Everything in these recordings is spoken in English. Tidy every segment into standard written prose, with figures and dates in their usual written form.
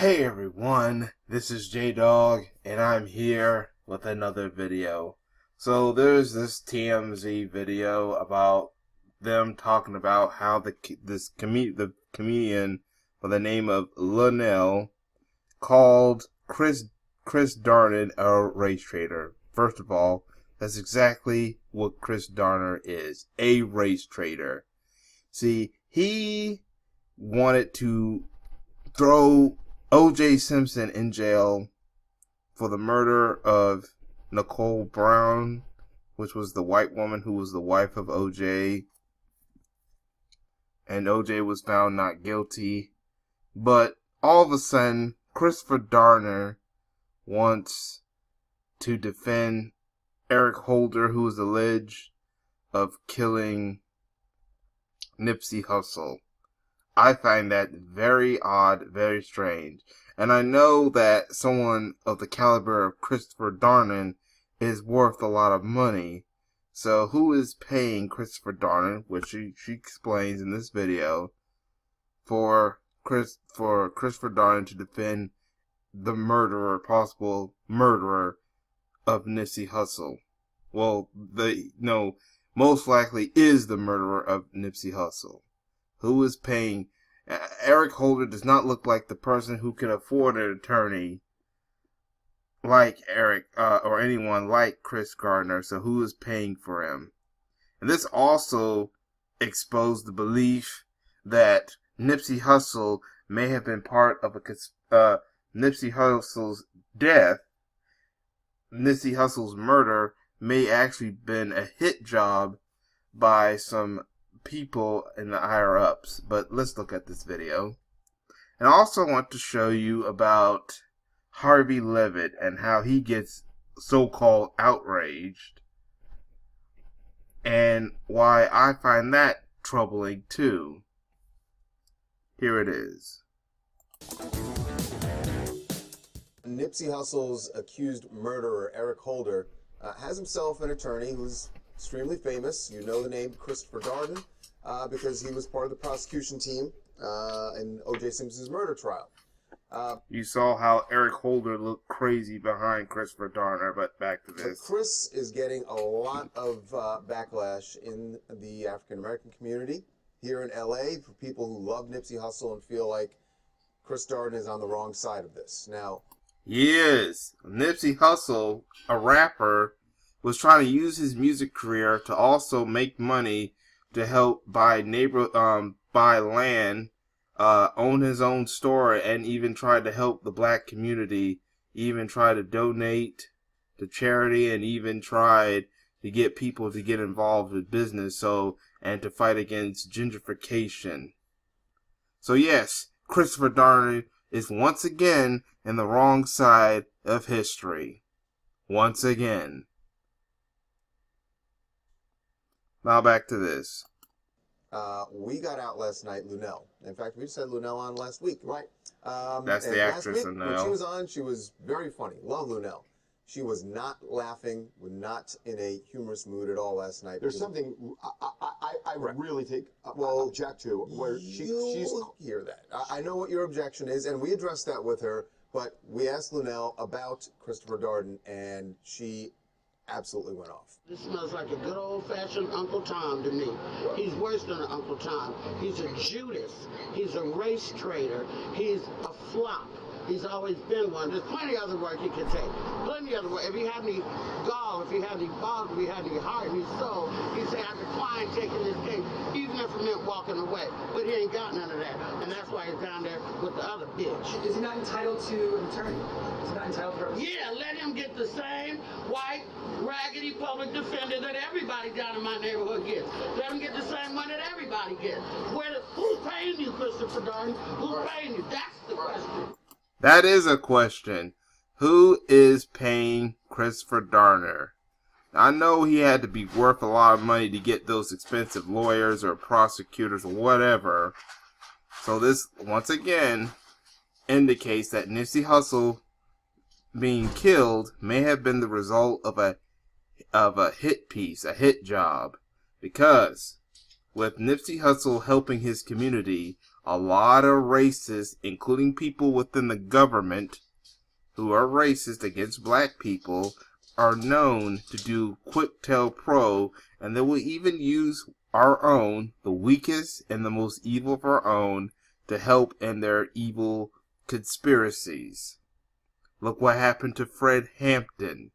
Hey everyone, this is J-Dog, and I'm here with another video. So there's this TMZ video about them talking about how the comedian by the name of Linnell called Chris Darden a race trader. First of all, that's exactly what Chris Darden is, a race trader. See, he wanted to throw O.J. Simpson in jail for the murder of Nicole Brown, which was the white woman who was the wife of O.J. And O.J. was found not guilty. But all of a sudden, Christopher Darden wants to defend Eric Holder, who is alleged of killing Nipsey Hussle. I find that very odd, very strange. And I know that someone of the caliber of Christopher Darden is worth a lot of money. So who is paying Christopher Darden, which she explains in this video, for Christopher Darden to defend the possible murderer of Nipsey Hussle? Well, most likely is the murderer of Nipsey Hussle. Who is paying? Eric Holder does not look like the person who can afford an attorney like Eric or anyone like Chris Darden. So who is paying for him? And this also exposed the belief that Nipsey Hussle may have been part of Nipsey Hussle's death. Nipsey Hussle's murder may actually been a hit job by some people in the higher ups. But let's look at this video. And I also want to show you about Harvey Levitt and how he gets so-called outraged, and why I find that troubling too. Here it is. Nipsey Hussle's accused murderer, Eric Holder, has himself an attorney who's extremely famous. You know the name Christopher Darden because he was part of the prosecution team in O.J. Simpson's murder trial. You saw how Eric Holder looked crazy behind Christopher Darden, but back to this. So Chris is getting a lot of backlash in the African-American community here in L.A. for people who love Nipsey Hussle and feel like Chris Darden is on the wrong side of this. Now, yes, Nipsey Hussle, a rapper, was trying to use his music career to also make money to help buy land, own his own store, and even tried to help the black community, even tried to donate to charity, and even tried to get people to get involved with business, and to fight against gentrification. So yes, Christopher Darden is once again in the wrong side of history. Once again. Now back to this. We got out last night, Linnell. In fact, we just had Linnell on last week, right? That's the actress Linnell. When she was on, she was very funny. Love Linnell. She was not laughing, was not in a humorous mood at all last night. There's something I really object to, where she's hear that. I know what your objection is, and we addressed that with her, but we asked Linnell about Christopher Darden, and she absolutely went off. This smells like a good old-fashioned Uncle Tom to me. He's worse than an Uncle Tom. He's a Judas. He's a race trader. He's a flop. He's always been one. There's plenty other work he could take. Plenty other work. If he had any gall, if he had any balls, if he had any heart, any soul, he'd say, I decline taking this case, even if it meant walking away. But he ain't got none of that. And that's why he's down there with the other bitch. Is he not entitled to an attorney? Is he not entitled to Yeah, let him get the same white, raggedy public defender that everybody down in my neighborhood gets. Let him get the same one that everybody gets. Who's paying you, Christopher Darden? Who's paying you? That's the question. That is a question. Who is paying Christopher Darden? I know he had to be worth a lot of money to get those expensive lawyers or prosecutors or whatever. So this, once again, indicates that Nipsey Hussle being killed may have been the result of a hit piece, a hit job. Because with Nipsey Hussle helping his community, a lot of racists, including people within the government who are racist against black people, are known to do quick tell pro, and they will even use our own, the weakest and the most evil of our own, to help in their evil conspiracies. Look what happened to Fred Hampton.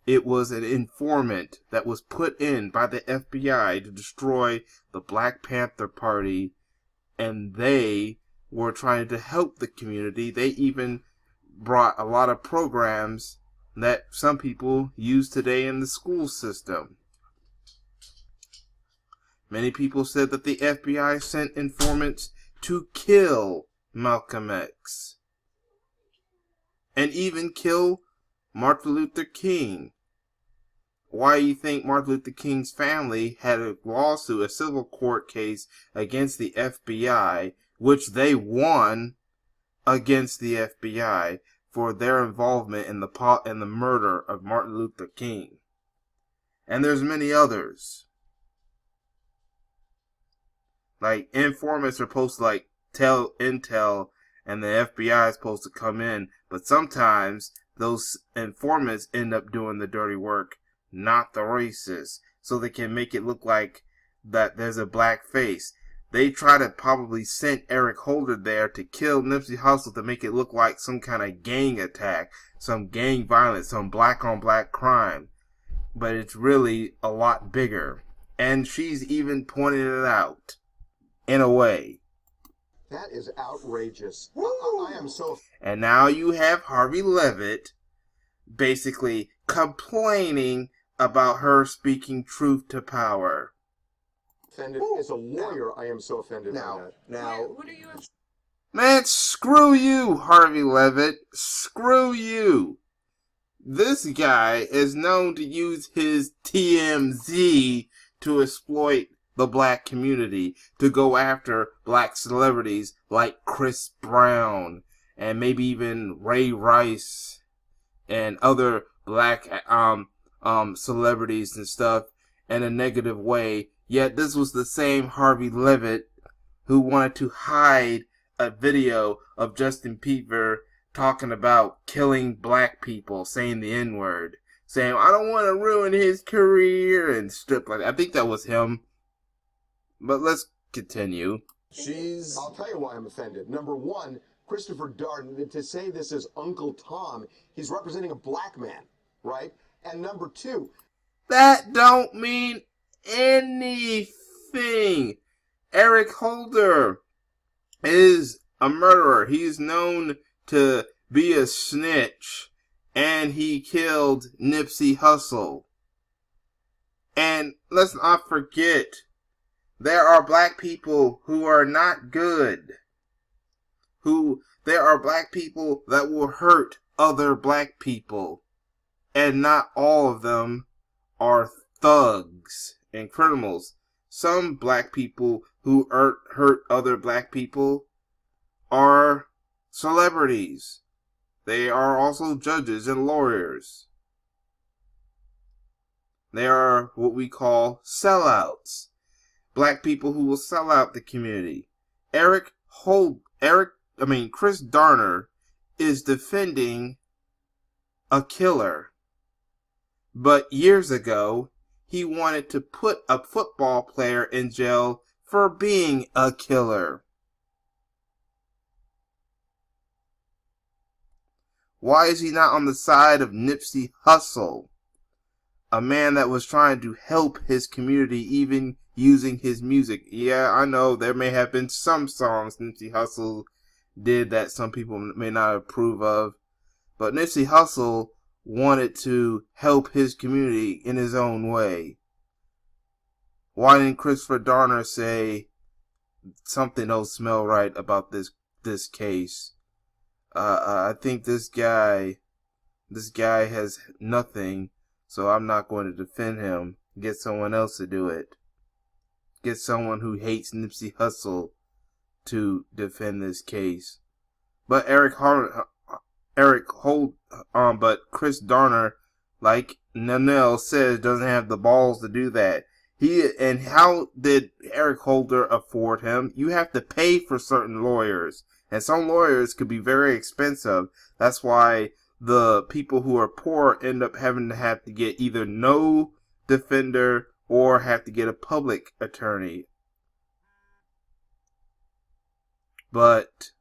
It was an informant that was put in by the FBI to destroy the Black Panther Party, and they were trying to help the community. They even brought a lot of programs that some people use today in the school system. Many people said that the FBI sent informants to kill Malcolm X and even kill Martin Luther King. Why do you think Martin Luther King's family had a lawsuit, a civil court case against the FBI, which they won against the FBI for their involvement in the murder of Martin Luther King? And there's many others. Like, informants are supposed to tell intel, and the FBI is supposed to come in, but sometimes those informants end up doing the dirty work, not the racists, so they can make it look like that there's a black face. They try to probably send Eric Holder there to kill Nipsey Hussle to make it look like some kind of gang attack, some gang violence, some black on black crime. But it's really a lot bigger. And she's even pointed it out. In a way. That is outrageous. I am so... And now you have Harvey Levitt basically complaining about her speaking truth to power. offended. As a lawyer, I am so offended by that. Now, What are you? Man, screw you, Harvey Levitt. Screw you. This guy is known to use his TMZ to exploit the black community, to go after black celebrities like Chris Brown and maybe even Ray Rice and other black celebrities and stuff in a negative way. Yet this was the same Harvey Levitt who wanted to hide a video of Justin Bieber talking about killing black people, saying the N-word, saying, I don't want to ruin his career and stuff like that. I think that was him. But let's continue. I'll tell you why I'm offended. Number one, Christopher Darden, to say this is Uncle Tom, he's representing a black man, right? And number two, that don't mean anything. Eric Holder is a murderer. He's known to be a snitch, and he killed Nipsey Hussle. And let's not forget, there are black people who are not good. There are black people that will hurt other black people. And not all of them are thugs and criminals. Some black people who hurt other black people are celebrities. They are also judges and lawyers. They are what we call sellouts. Black people who will sell out the community. Chris Darden is defending a killer. But years ago, he wanted to put a football player in jail for being a killer. Why is he not on the side of Nipsey Hussle? A man that was trying to help his community, even using his music. Yeah, I know there may have been some songs Nipsey Hussle did that some people may not approve of. But Nipsey Hussle wanted to help his community in his own way. Why didn't Christopher Darden say something don't smell right about this case? I think this guy has nothing, so I'm not going to defend him. Get someone else to do it. Get someone who hates Nipsey Hussle to defend this case. But but Chris Darden, like Nanelle says, doesn't have the balls to do that. And how did Eric Holder afford him? You have to pay for certain lawyers, and some lawyers could be very expensive. That's why the people who are poor end up having to get either no defender or have to get a public attorney. But,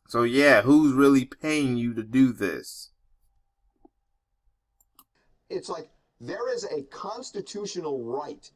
so yeah, who's really paying you to do this? It's like there is a constitutional right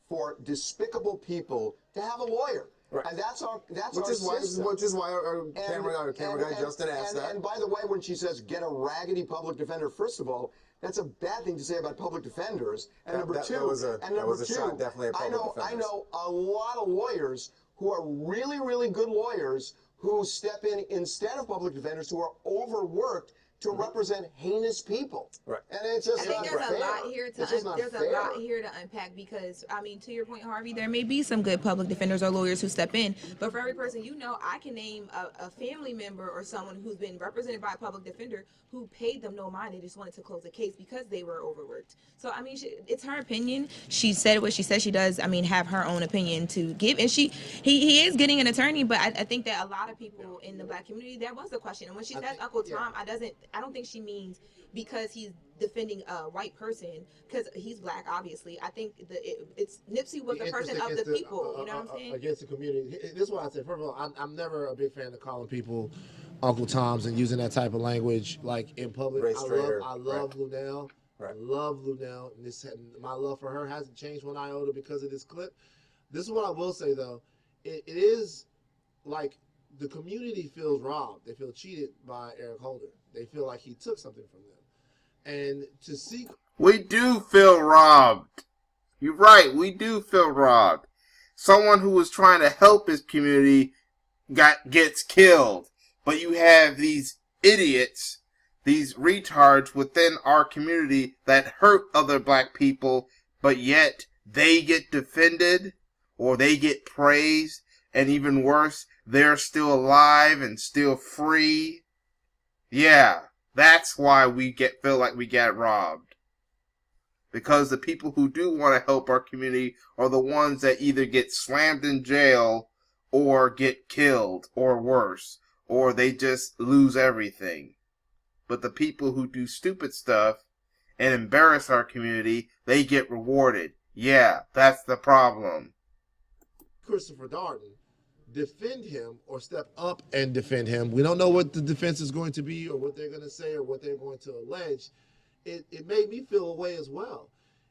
for despicable people to have a lawyer. Right. And that's our Which is why our camera guy Justin asked that. And by the way, when she says get a raggedy public defender, first of all, that's a bad thing to say about public defenders. And number two, that was a shot definitely at public defenders. I know a lot of lawyers who are really, really good lawyers who step in instead of public defenders who are overworked to represent heinous people. Right. And it's just I think not there's fair. a lot here to It's not there's fair. a lot here to unpack because I mean, to your point, Harvey, there may be some good public defenders or lawyers who step in, but for every person I can name a family member or someone who's been represented by a public defender who paid them no mind. They just wanted to close the case because they were overworked. So I mean, it's her opinion. She said what she said. She does. I mean, have her own opinion to give, and he is getting an attorney. But I think that a lot of people in the Black community, that was the question. And when she says Uncle Tom, I don't think she means because he's defending a white person because he's Black, obviously. I think it's Nipsey was a person of the people. You know what I'm saying? Against the community. This is what I said. First of all, I'm never a big fan of calling people Uncle Toms and using that type of language like in public. I love Lunel. Right. I love Lunel. And my love for her hasn't changed one iota because of this clip. This is what I will say though. It is like the community feels robbed. They feel cheated by Eric Holder. They feel like he took something from them. And to see... We do feel robbed. You're right. We do feel robbed. Someone who was trying to help his community gets killed. But you have these idiots, these retards within our community that hurt other Black people, but yet they get defended or they get praised. And even worse, they're still alive and still free. Yeah, that's why we feel like we get robbed. Because the people who do want to help our community are the ones that either get slammed in jail or get killed or worse, or they just lose everything. But the people who do stupid stuff and embarrass our community, they get rewarded. Yeah, that's the problem. Christopher Darden defend him or step up and defend him. We don't know what the defense is going to be or what they're going to say or what they're going to allege. It made me feel a way as well.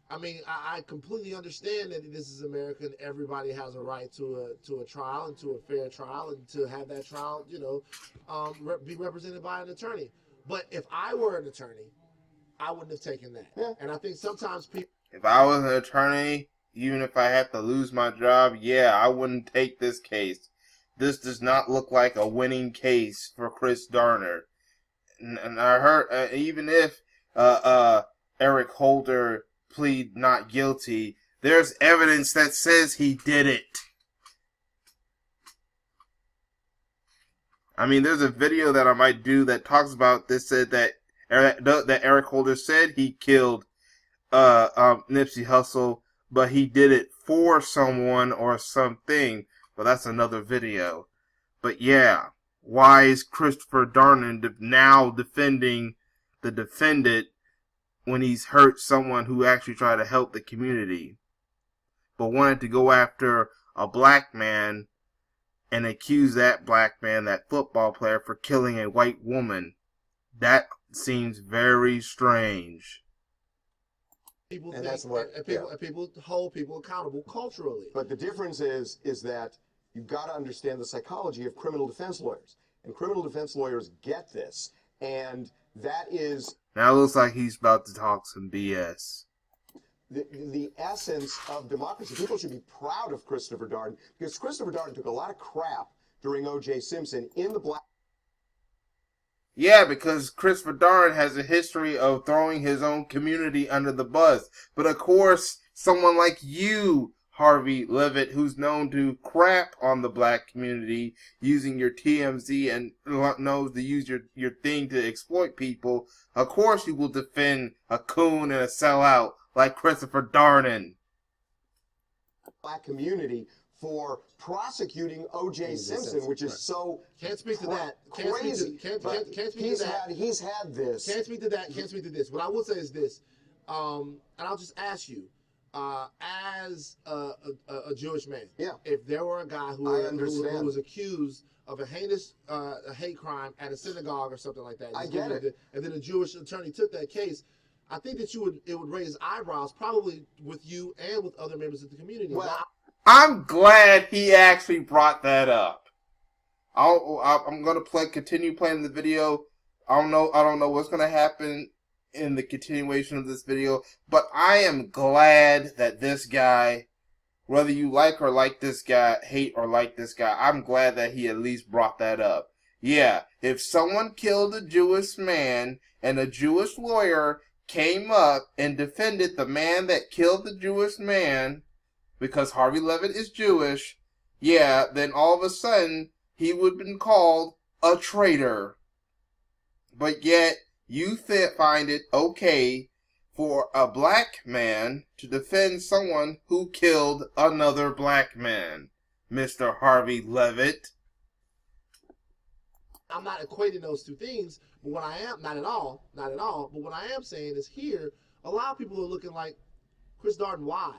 I mean, I completely understand that this is America and everybody has a right to a trial and to a fair trial and to have that trial, be represented by an attorney. But if I were an attorney, I wouldn't have taken that. Yeah. And I think sometimes people... If I was an attorney, even if I had to lose my job, yeah, I wouldn't take this case. This does not look like a winning case for Chris Darden. And I heard, even if Eric Holder plead not guilty, there's evidence that says he did it. I mean, there's a video that I might do that talks about this, said that Eric Holder said he killed Nipsey Hussle, but he did it for someone or something. But that's another video. But yeah, why is Christopher Darden now defending the defendant when he's hurt someone who actually tried to help the community, but wanted to go after a Black man and accuse that Black man, that football player, for killing a white woman? That seems very strange. People people hold people accountable culturally. But the difference is that you've got to understand the psychology of criminal defense lawyers. And criminal defense lawyers get this. And that is... Now it looks like he's about to talk some BS. The essence of democracy. People should be proud of Christopher Darden, because Christopher Darden took a lot of crap during O.J. Simpson in the Black... Yeah, because Christopher Darden has a history of throwing his own community under the bus. But of course, someone like you, Harvey Levitt, who's known to crap on the Black community, using your TMZ and knows to use your thing to exploit people, of course you will defend a coon and a sellout like Christopher Darden. black community for prosecuting O.J. Simpson, which is so can't speak to that. Crazy. Can't speak to that. He's had this. Can't speak to that. Can't speak to this. What I will say is this, and I'll just ask you, as a Jewish man, if there were a guy who was accused of a heinous hate crime at a synagogue or something like that, I get it. And then a Jewish attorney took that case, I think that it would raise eyebrows, probably with you and with other members of the community. Well, I'm glad he actually brought that up. I'm gonna continue playing the video. I don't know what's gonna happen in the continuation of this video, but I am glad that this guy, whether you like or like this guy, hate or like this guy, I'm glad that he at least brought that up. Yeah, if someone killed a Jewish man and a Jewish lawyer came up and defended the man that killed the Jewish man because Harvey Levitt is Jewish, yeah, then all of a sudden he would have been called a traitor. But yet you find it okay for a black man to defend someone who killed another black man, Mr. Harvey Levitt. I'm not equating those two things, but what I am, not at all, but what I am saying is here, a lot of people are looking like, Chris Darden, why?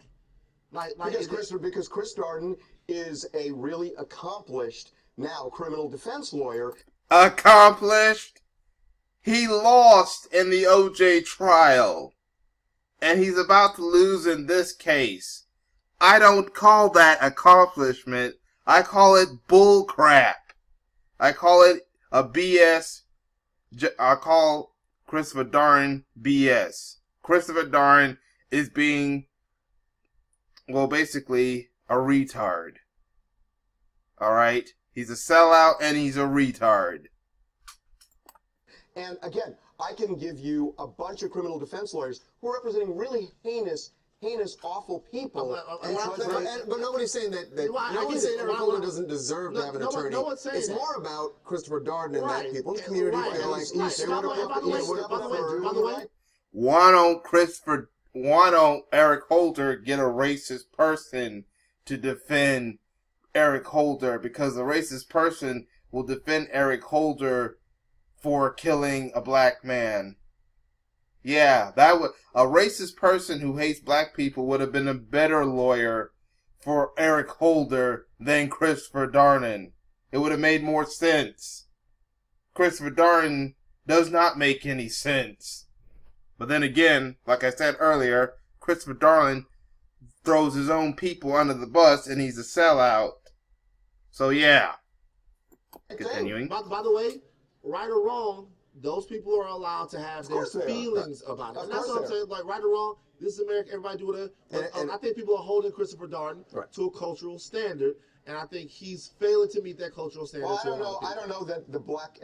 Because Chris Darden is a really accomplished, now criminal defense lawyer. Accomplished? He lost in the O.J. trial, and he's about to lose in this case. I don't call that accomplishment. I call it bull crap. I call it a BS. I call Christopher Darden BS. Christopher Darden is being, well, basically a retard. Alright? He's a sellout and he's a retard. And again, I can give you a bunch of criminal defense lawyers who are representing really heinous, awful people. But nobody's saying that nobody's saying Eric Holder doesn't deserve to have an attorney. No one's saying it's more about Christopher Darden and that people in the community feel like he should have preferred. Why don't Eric Holder get a racist person to defend Eric Holder? Because the racist person will defend Eric Holder for killing a black man. Yeah, a racist person who hates black people would have been a better lawyer for Eric Holder than Christopher Darden. It would have made more sense. Christopher Darden does not make any sense. But then again, like I said earlier, Christopher Darden throws his own people under the bus and he's a sellout. So yeah. Continuing. By the way, right or wrong, those people are allowed to have their feelings about it. And that's what I'm saying. Like, right or wrong, this is America. Everybody do whatever. And I think people are holding Christopher Darden to a cultural standard, and I think he's failing to meet that cultural standard. Well, I don't know that the black.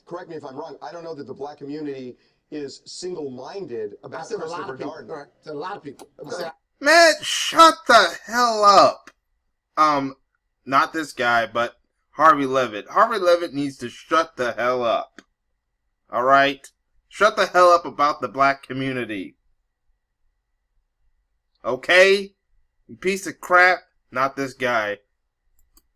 Correct me if I'm wrong. I don't know that the black community is single-minded about Christopher Darden. Right. To a lot of people. Man, shut the hell up. Not this guy, but Harvey Levitt. Harvey Levitt needs to shut the hell up. Alright? Shut the hell up about the black community. Okay? You piece of crap. Not this guy.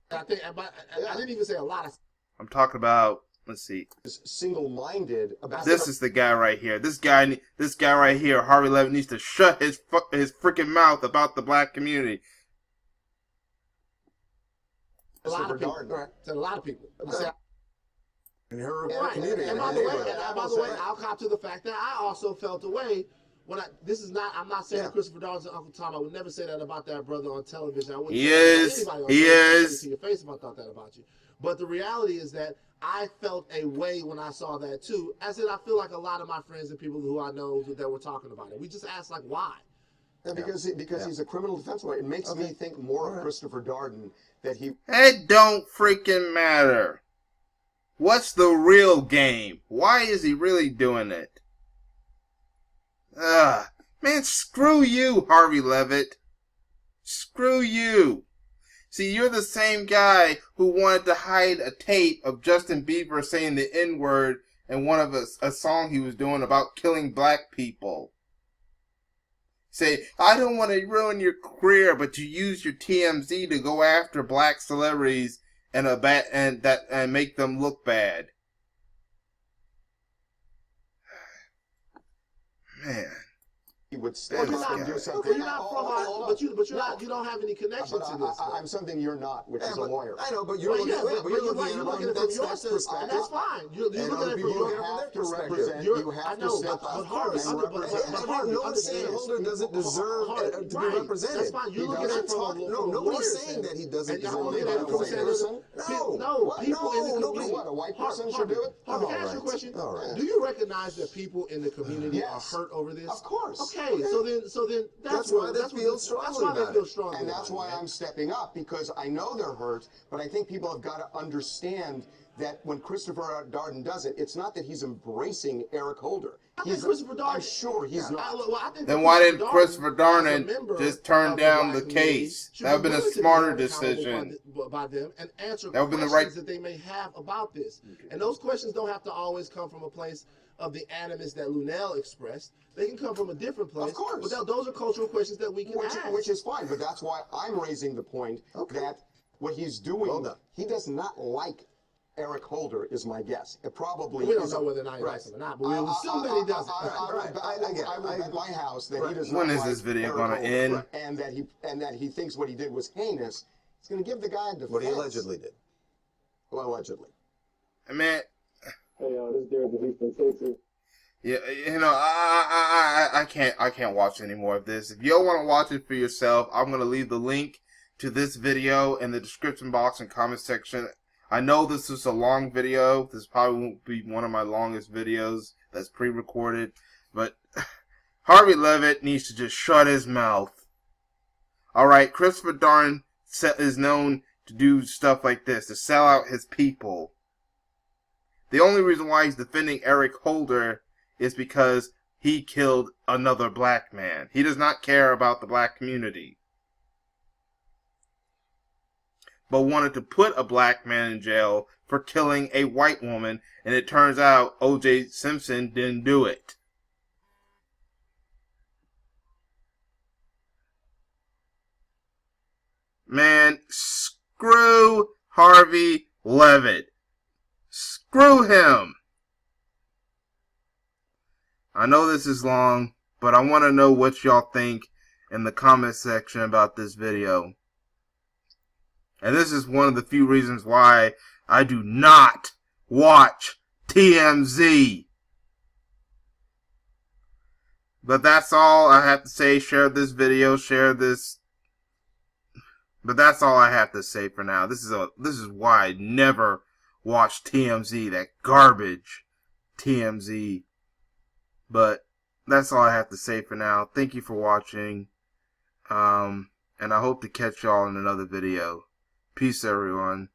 I didn't even say a lot of... I'm talking about, let's see. Single-minded about... This is the guy right here. This guy right here, Harvey Levitt, needs to shut his freaking mouth about the black community. A lot of people. Right. To a lot of people. In her community. And by the way, I'll cop to the fact that I also felt a way when I'm not saying that Christopher Darden's Uncle Tom. I would never say that about that brother on television. I wouldn't say that about anybody to your face if I thought that about you. But the reality is that I felt a way when I saw that too. As in, I feel like a lot of my friends and people who I know that were talking about it. We just asked, like, why? Because he's a criminal defense lawyer. It makes me think more of Christopher Darden that he... It don't freaking matter. What's the real game? Why is he really doing it? Man, screw you, Harvey Levitt. Screw you. See, you're the same guy who wanted to hide a tape of Justin Bieber saying the N-word in one of a song he was doing about killing black people. say, I don't want to ruin your career, but you use your TMZ to go after black celebrities and make them look bad. Man. He would stand up and do something. You're not from but you don't have any connection to this. I'm something you're not, which is a lawyer. I know, but you're looking at it from your perspective. And that's fine. You're looking at it from You your have to perspective. represent. You have to step but up. Harvey, No one's saying Holder doesn't deserve to be represented. That's fine. You're looking at it from nobody's saying that he doesn't deserve to be represented. No, people in the community. What, a white person should do it? Harvey, can I ask you a question? Do you recognize that people in the community are hurt over this? Of course. Okay, so then that's why they feel strongly about it. And that's why I'm stepping up, because I know they're hurt, but I think people have got to understand that when Christopher Darden does it, it's not that he's embracing Eric Holder. I'm sure he's not. Then why didn't Christopher Darden just turn down the case? That would have been a smarter decision. By them and answer that would have been questions that they may have about this. And those questions don't have to always come from a place of the animus that Lunel expressed. They can come from a different place. Of course. But those are cultural questions that we can ask. Which is fine, but that's why I'm raising the point that what he's doing, he does not like Eric Holder, is my guess. It probably we don't know whether or not he likes him or not, but we'll assume that he doesn't. I would bet my house that he does not when is like this video Eric going to Holder, end? and that he thinks what he did was heinous. He's going to give the guy a defense. What he allegedly did. Well, allegedly. Man. Hey, this is Derek the Beast from Texas. Yeah, you know, I can't watch any more of this. If you want to watch it for yourself, I'm gonna leave the link to this video in the description box and comment section. I know this is a long video. This probably won't be one of my longest videos that's pre-recorded, but Harvey Levitt needs to just shut his mouth. Alright, Christopher Darden is known to do stuff like this, to sell out his people. The only reason why he's defending Eric Holder is because he killed another black man. He does not care about the black community. But wanted to put a black man in jail for killing a white woman, and it turns out O.J. Simpson didn't do it. Man, screw Harvey Levitt. Screw him. I know this is long, but I want to know what y'all think in the comment section about this video. And this is one of the few reasons why I do not watch TMZ. But that's all I have to say. Share this video, share this. But that's all I have to say for now. This is why I never watch TMZ, that garbage TMZ. But that's all I have to say for now. Thank you for watching. And I hope to catch y'all in another video. Peace, everyone.